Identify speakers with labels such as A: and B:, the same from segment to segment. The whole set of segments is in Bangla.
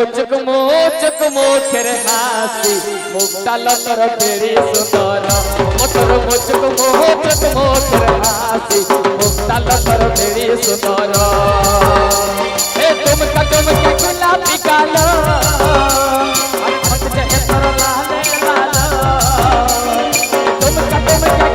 A: মোচক মোচক মুখের হাসি মুখটা লতর বেড়ি সুন্দর মোটর মোচক মোচক মুখের হাসি মুখটা লতর বেড়ি সুন্দর এ তুমকা গুলাবি কালো আর মতকে তোর লালে লালো তুমকা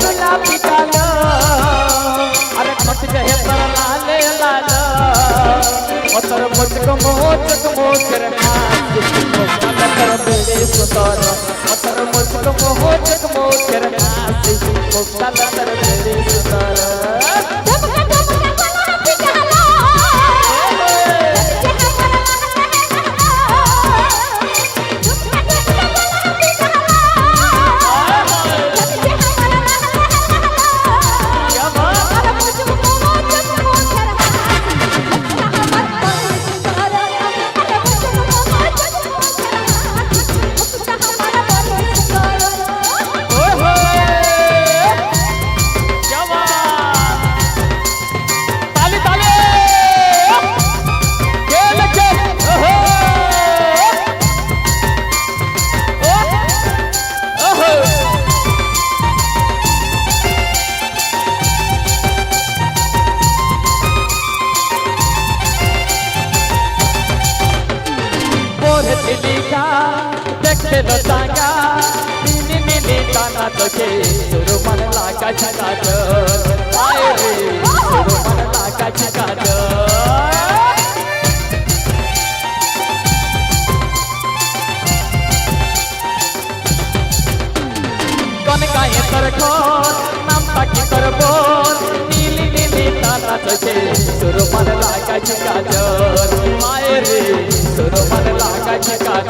A: গুলাবি কালো আর মতকে তোর লালে লালো মোটর মোচক মোচক মুখের হাসি মুখটা লতর বেড়ি সুন্দর মোটর মোচক মোচক মুখের হাসি মুখটা লতর বেড়ি সুন্দর দেখতে লতাঙ্গা নীলি নীলি টানা তোকে তোর মন লাগা ঝাঁকাজ আয় রে তোর মন লাগা ঝাঁকাজ কোন গায়ে তোর ঘর নামটা কি করব নীলি নীলি টানা তোকে তোর মন লাগা ঝাঁকাজ আয় রে তোর মন লাগা ঝাঁকাজ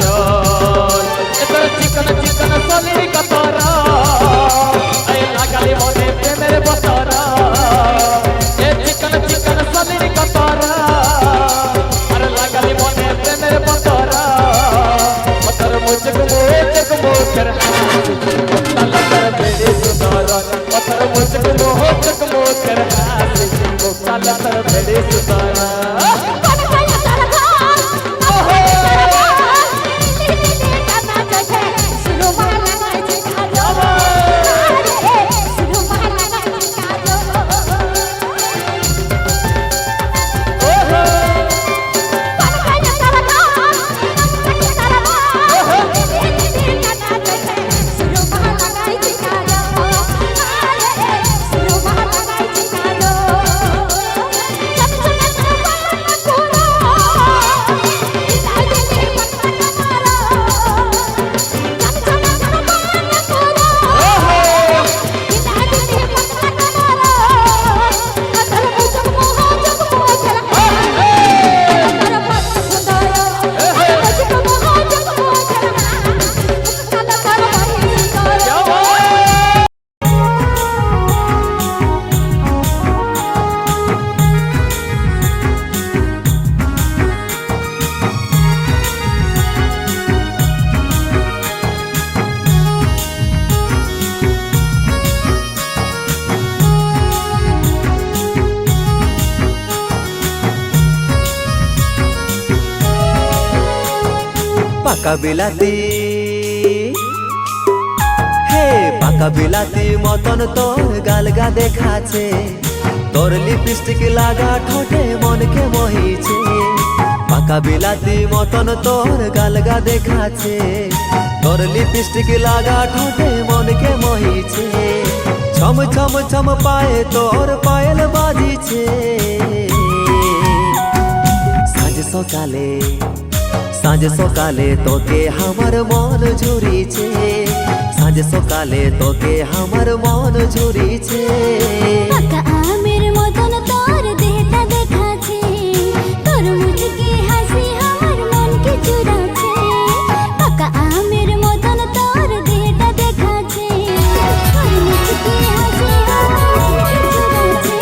A: চিকন চিকন সলির কতর এই লাগালি মনে প্রেমের বতর এ চিকন চিকন সলির কতর আর লাগালি মনে প্রেমের বতর বতর মুচক মুখের হাসি মুখটা লতর বেড়ি সুন্দর বতর মুচক মুখের হাসি মুখটা লতর বেড়ি সুন্দর
B: পাকা বিলাতি হে পাকা বিলাতি মতন তোর গালগা দেখাছে তোর লিপস্টিক লাগা ঠোঁটে মনকে মোহিছে পাকা বিলাতি মতন তোর গালগা দেখাছে তোর লিপস্টিক লাগা ঠোঁটে মনকে মোহিছে ছম ছম ছম পায়ে তোর পায়েল বাজিছে সাঁঝ সকালে তোকে আমার মন ঝুরিছে সাঁঝ সকালে তোকে আমার মন ঝুরিছে
C: পাকা আমের মতন তোর দেহটা দেখাছে তোর মুচকি হাসি আমার মনকে চুরাছে পাকা আমের মতন তোর দেহটা দেখাছে তোর মুচকি হাসি আমার মনকে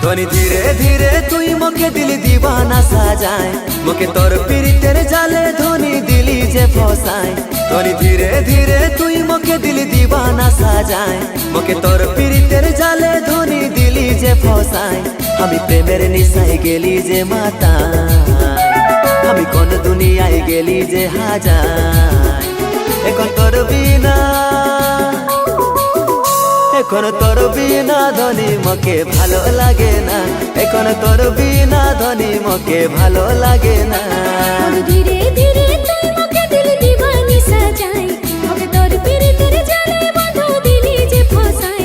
B: ध्वनि धीरे धीरे तुई मोके दिल दीवाना साजाए मोके तोर पीरितेर जाले ध्वनि दिल দিলি যে ফসাই তনি ধীরে ধীরে তুই মকে দিলি দিবানা সাজায় মকে তোর পীড়িতের জালে ধনি দিলি যে ফসাই আমি প্রেমের নিশায় গেলি যে মাতায় আমি কোন দুনিয়ায় গেলি যে হাজায় এখন তোর বিনা ধনী মকে ভালো লাগে না এখন তোর বিনা ধনী মকে ভালো লাগে না
C: ধীরে ধীরে তুই মকে দিল দিবানি সাজাই মকে তোর পীড়িতের জালে বাঁধা দিলি যে ফসাই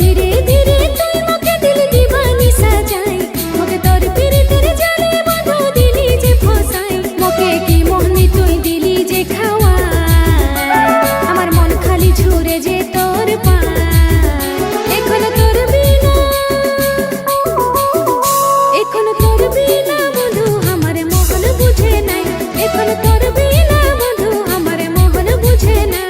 C: ধীরে ধীরে তুই মকে দিল দিবানি সাজাই মকে তোর পীড়িতের জালে বাঁধা দিলি যে ফসাই মকে কি মোহনি তুই দিলি যে খাওয়া আমার মন খালি ঝুরে যে তোর পা এখন তোর বিনা বন্ধু আমার মোহন বুঝে নাই এখন তোর বিনা বন্ধু আমার মোহন বুঝে না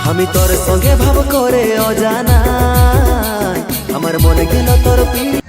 B: আমি তোর সঙ্গে ভাব করে অজানা আমার মনে গেল তোর পিড়ি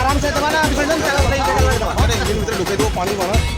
D: आराम से दबाना पानी